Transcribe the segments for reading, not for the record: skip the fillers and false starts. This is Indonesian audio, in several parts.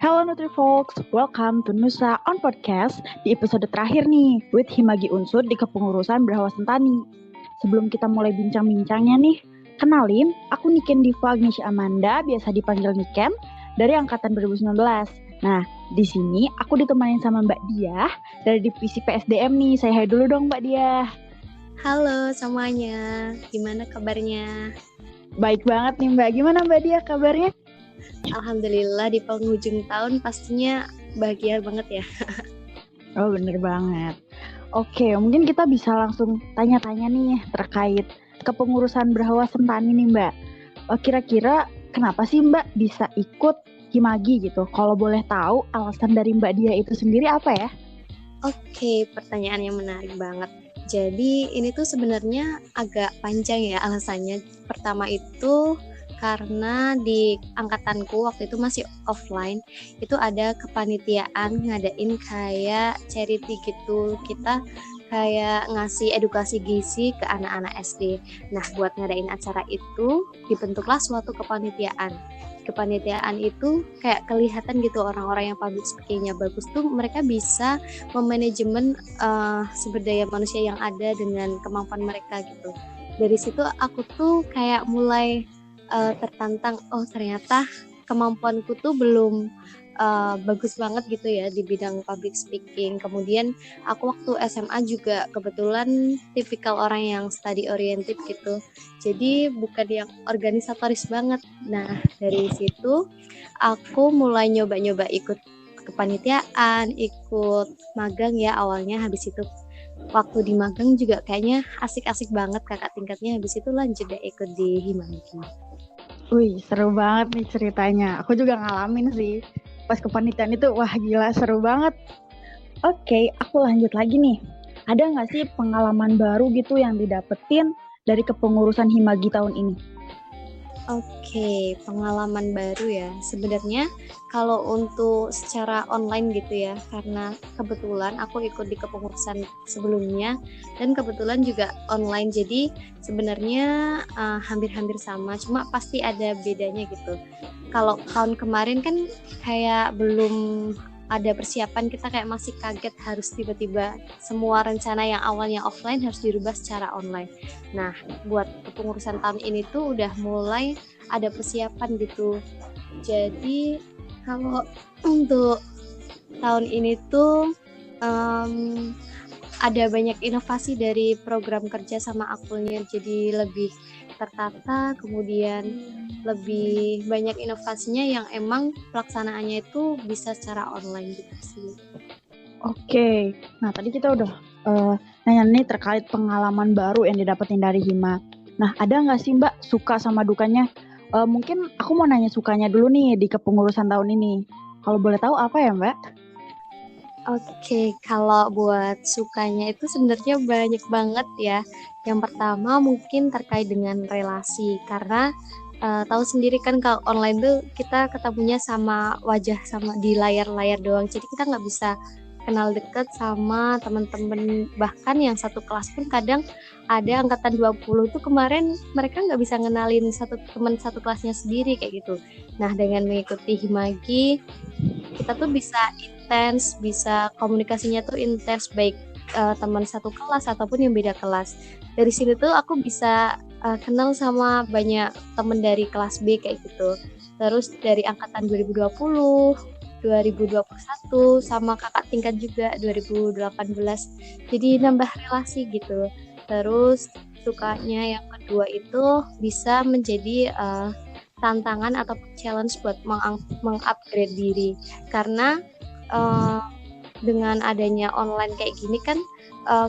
Hello NutriFolks, welcome to Nusa on Podcast di episode terakhir nih with Himagi Unsur di Kepengurusan Brahawa Sentani. Sebelum kita mulai bincang-bincangnya nih, kenalin, aku Niken Diva Agnesya Amanda, biasa dipanggil Niken, dari angkatan 2019. Nah, di sini aku ditemanin sama Mbak Diah dari divisi PSDM nih. Saya hai dulu dong Mbak Diah. Halo semuanya, gimana kabarnya? Baik banget nih Mbak, gimana Mbak Diah kabarnya? Alhamdulillah di penghujung tahun pastinya bahagia banget ya. Oh bener banget. Oke, mungkin kita bisa langsung tanya-tanya nih terkait kepengurusan Brahawa Sentani nih Mbak. Kira-kira kenapa sih Mbak bisa ikut Himagi gitu? Kalau boleh tahu alasan dari Mbak Dia itu sendiri apa ya? Oke, pertanyaan yang menarik banget. Jadi ini tuh sebenarnya agak panjang ya alasannya. Pertama itu karena di angkatanku waktu itu masih offline, itu ada kepanitiaan ngadain kayak charity gitu. Kita kayak ngasih edukasi gizi ke anak-anak SD. Nah, buat ngadain acara itu dibentuklah suatu kepanitiaan. Kepanitiaan itu kayak kelihatan gitu orang-orang yang public speakingnya bagus tuh mereka bisa memanajemen sumber daya manusia yang ada dengan kemampuan mereka gitu. Dari situ aku tuh kayak mulai tertantang, oh ternyata kemampuanku tuh belum bagus banget gitu ya di bidang public speaking. Kemudian aku waktu SMA juga kebetulan tipikal orang yang study oriented gitu, jadi bukan yang organisatoris banget. Nah dari situ aku mulai nyoba-nyoba ikut kepanitiaan, ikut magang ya awalnya. Habis itu waktu di magang juga kayaknya asik-asik banget, kakak tingkatnya habis itu lanjut deh ikut di Himagi. Wih, seru banget nih ceritanya. Aku juga ngalamin sih. Pas kepanitiaan itu, wah gila seru banget. Oke, aku lanjut lagi nih. Ada nggak sih pengalaman baru gitu yang didapetin dari kepengurusan Himagi tahun ini? Oke, pengalaman baru ya. Sebenarnya kalau untuk secara online gitu ya, karena kebetulan aku ikut di kepengurusan sebelumnya dan kebetulan juga online. Jadi sebenarnya hampir-hampir sama, cuma pasti ada bedanya gitu. Kalau tahun kemarin kan kayak belum ada persiapan, kita kayak masih kaget harus tiba-tiba semua rencana yang awalnya offline harus dirubah secara online. Nah, buat kepengurusan tahun ini tuh udah mulai ada persiapan gitu. Jadi kalau untuk tahun ini tuh ada banyak inovasi dari program kerja sama akulnya, jadi lebih tertata, kemudian lebih banyak inovasinya yang emang pelaksanaannya itu bisa secara online gitu sih. Oke, nah tadi kita udah nanya nih terkait pengalaman baru yang didapetin dari Hima. Nah, ada nggak sih Mbak suka sama dukanya? Mungkin aku mau nanya sukanya dulu nih di kepengurusan tahun ini. Kalau boleh tahu apa ya Mbak? Oke, kalau buat sukanya itu sebenarnya banyak banget ya. Yang pertama mungkin terkait dengan relasi, karena tahu sendiri kan kalau online tuh kita ketemunya sama wajah sama di layar-layar doang. Jadi kita nggak bisa kenal deket sama teman-teman, bahkan yang satu kelas pun kadang ada angkatan 20 tuh kemarin mereka nggak bisa ngenalin satu teman satu kelasnya sendiri kayak gitu. Nah, dengan mengikuti Himagi kita tuh bisa intens, bisa komunikasinya tuh intens, baik teman satu kelas ataupun yang beda kelas. Dari sini tuh aku bisa kenal sama banyak teman dari kelas B kayak gitu. Terus dari angkatan 2020, 2021 sama kakak tingkat juga 2018. Jadi nambah relasi gitu. Terus sukanya yang kedua itu bisa menjadi tantangan atau challenge buat mengupgrade diri, karena dengan adanya online kayak gini kan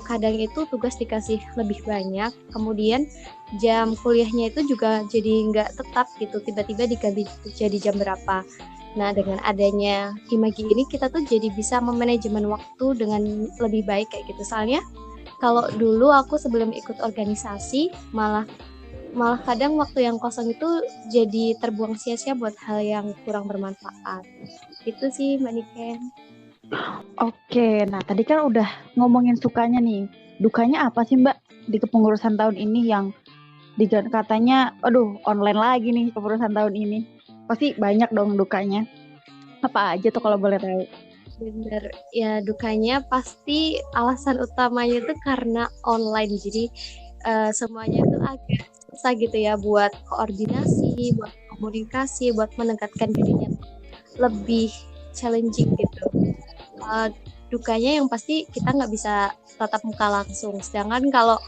kadang itu tugas dikasih lebih banyak, kemudian jam kuliahnya itu juga jadi nggak tetap gitu, tiba-tiba diganti jadi jam berapa. Nah, dengan adanya Himagi ini kita tuh jadi bisa memanajemen waktu dengan lebih baik kayak gitu. Soalnya kalau dulu aku sebelum ikut organisasi malah kadang waktu yang kosong itu jadi terbuang sia-sia buat hal yang kurang bermanfaat. Itu sih Mbak Niken. Oke, nah tadi kan udah ngomongin sukanya nih. Dukanya apa sih Mbak di kepengurusan tahun ini yang katanya, aduh online lagi nih kepengurusan tahun ini. Pasti banyak dong dukanya. Apa aja tuh kalau boleh tahu? Bener, ya dukanya pasti alasan utamanya itu karena online. Jadi semuanya itu agak susah gitu ya buat koordinasi, buat komunikasi, buat meningkatkan dirinya lebih challenging gitu. Dukanya yang pasti kita nggak bisa tatap muka langsung. Sedangkan kalau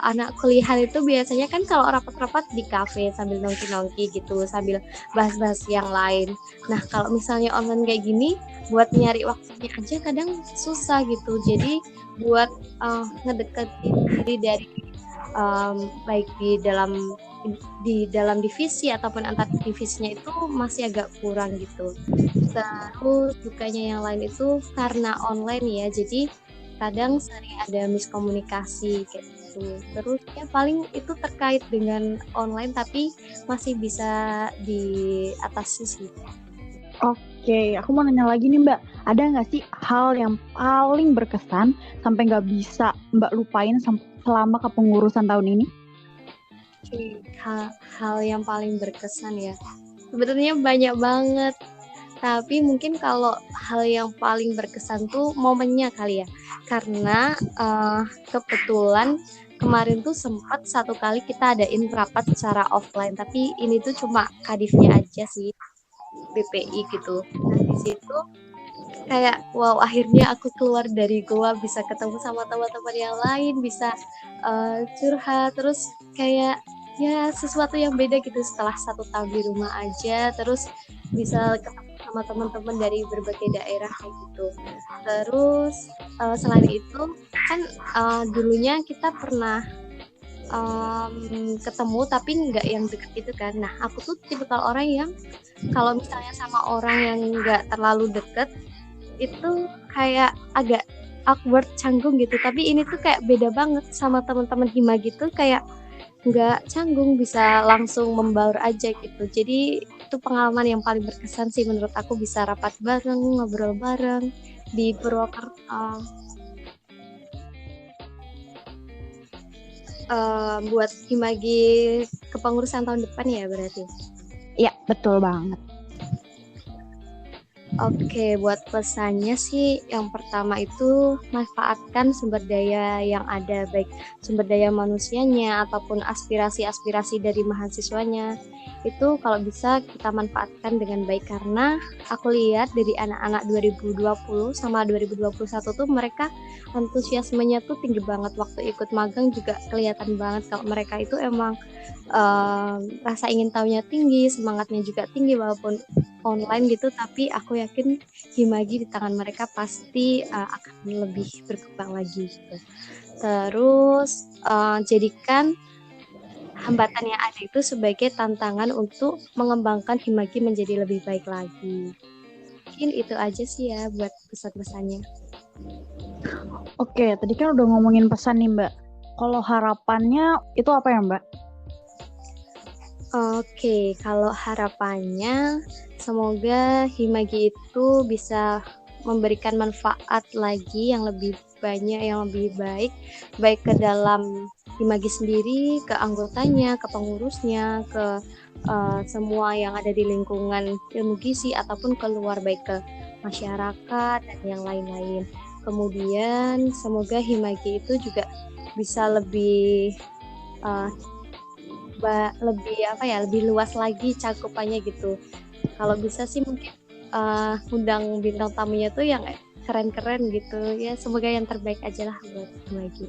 anak kuliahan itu biasanya kan kalau rapat-rapat di kafe sambil nongki-nongki gitu, sambil bahas-bahas yang lain. Nah kalau misalnya online kayak gini, buat nyari waktunya aja kadang susah gitu. Jadi buat ngedeketin diri dari baik di dalam divisi ataupun antar divisinya itu masih agak kurang gitu. Terus dukanya yang lain itu karena online ya, jadi kadang sering ada miskomunikasi kayak gitu. Terus ya paling itu terkait dengan online tapi masih bisa diatasi sih. Oke, aku mau nanya lagi nih Mbak. Ada nggak sih hal yang paling berkesan sampai nggak bisa Mbak lupain selama kepengurusan tahun ini? Oke, hal yang paling berkesan ya. Sebenarnya banyak banget. Tapi mungkin kalau hal yang paling berkesan tuh momennya kali ya. Karena kebetulan kemarin tuh sempat satu kali kita adain rapat secara offline. Tapi ini tuh cuma kadifnya aja sih, BPI gitu. Nah di situ kayak wow, akhirnya aku keluar dari goa, bisa ketemu sama teman-teman yang lain, bisa curhat, terus kayak ya sesuatu yang beda gitu setelah 1 tahun di rumah aja, terus bisa ketemu sama teman-teman dari berbagai daerah kayak gitu. Terus selain itu kan dulunya kita pernah ketemu tapi nggak yang deket gitu kan. Nah aku tuh tipikal orang yang kalau misalnya sama orang yang nggak terlalu deket itu kayak agak awkward, canggung gitu. Tapi ini tuh kayak beda banget sama teman-teman Hima gitu, kayak nggak canggung, bisa langsung membaur aja gitu. Jadi itu pengalaman yang paling berkesan sih menurut aku, bisa rapat bareng, ngobrol bareng di Purwokerto. Buat Himagi kepengurusan tahun depan ya berarti. Iya, betul banget. Oke, buat pesannya sih yang pertama itu manfaatkan sumber daya yang ada, baik sumber daya manusianya ataupun aspirasi-aspirasi dari mahasiswanya. Itu kalau bisa kita manfaatkan dengan baik, karena aku lihat dari anak-anak 2020 sama 2021 tuh mereka antusiasmenya tuh tinggi banget. Waktu ikut magang juga kelihatan banget kalau mereka itu emang rasa ingin tahunya tinggi, semangatnya juga tinggi walaupun online gitu, tapi aku yakin Himagi di tangan mereka pasti akan lebih berkembang lagi gitu. Terus jadikan hambatan yang ada itu sebagai tantangan untuk mengembangkan Himagi menjadi lebih baik lagi. Mungkin itu aja sih ya buat pesan-pesannya. Oke, tadi kan udah ngomongin pesan nih Mbak. Kalau harapannya itu apa ya Mbak? Oke, kalau harapannya semoga Himagi itu bisa memberikan manfaat lagi yang lebih banyak, yang lebih baik ke dalam Himagi sendiri, ke anggotanya, ke pengurusnya, ke semua yang ada di lingkungan ilmu gizi ataupun keluar, baik ke masyarakat dan yang lain-lain. Kemudian semoga Himagi itu juga bisa lebih lebih luas lagi cakupannya gitu. Kalau bisa sih mungkin undang bintang tamunya tuh yang keren-keren gitu ya, semoga yang terbaik aja lah buat lagi.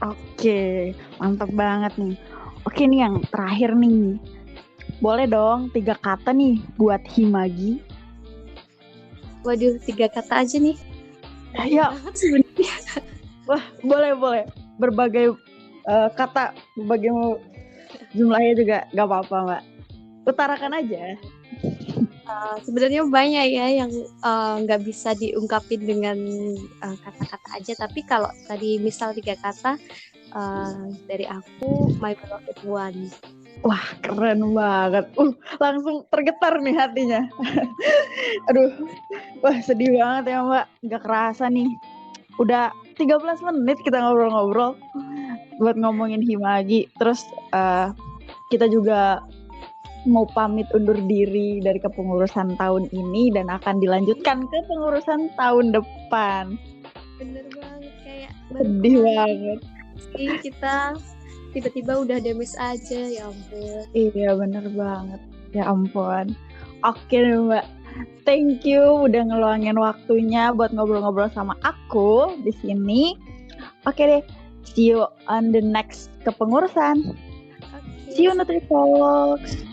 Oke, mantap banget nih. Oke nih yang terakhir nih, boleh dong 3 kata nih buat Himagi. Waduh, 3 kata aja nih. Ya, wah boleh berbagai kata, berbagai jumlahnya juga gak apa-apa Mbak, utarakan aja. Sebenarnya banyak ya yang nggak bisa diungkapin dengan kata-kata aja, tapi kalau tadi misal 3 kata dari aku, my beloved one. Wah keren banget, langsung tergetar nih hatinya. Aduh, wah sedih banget ya Mbak, gak kerasa nih udah 13 menit kita ngobrol-ngobrol buat ngomongin Himagi. Terus kita juga mau pamit undur diri dari kepengurusan tahun ini dan akan dilanjutkan ke pengurusan tahun depan. Bener banget, kayak Sedih banget. sih kita tiba-tiba udah demis aja, ya ampun. Iya bener banget, ya ampun. Oke Mbak, thank you udah ngeluangin waktunya buat ngobrol-ngobrol sama aku di sini. Oke deh, see you on the next kepengurusan. Okay. See you Nutrifolks.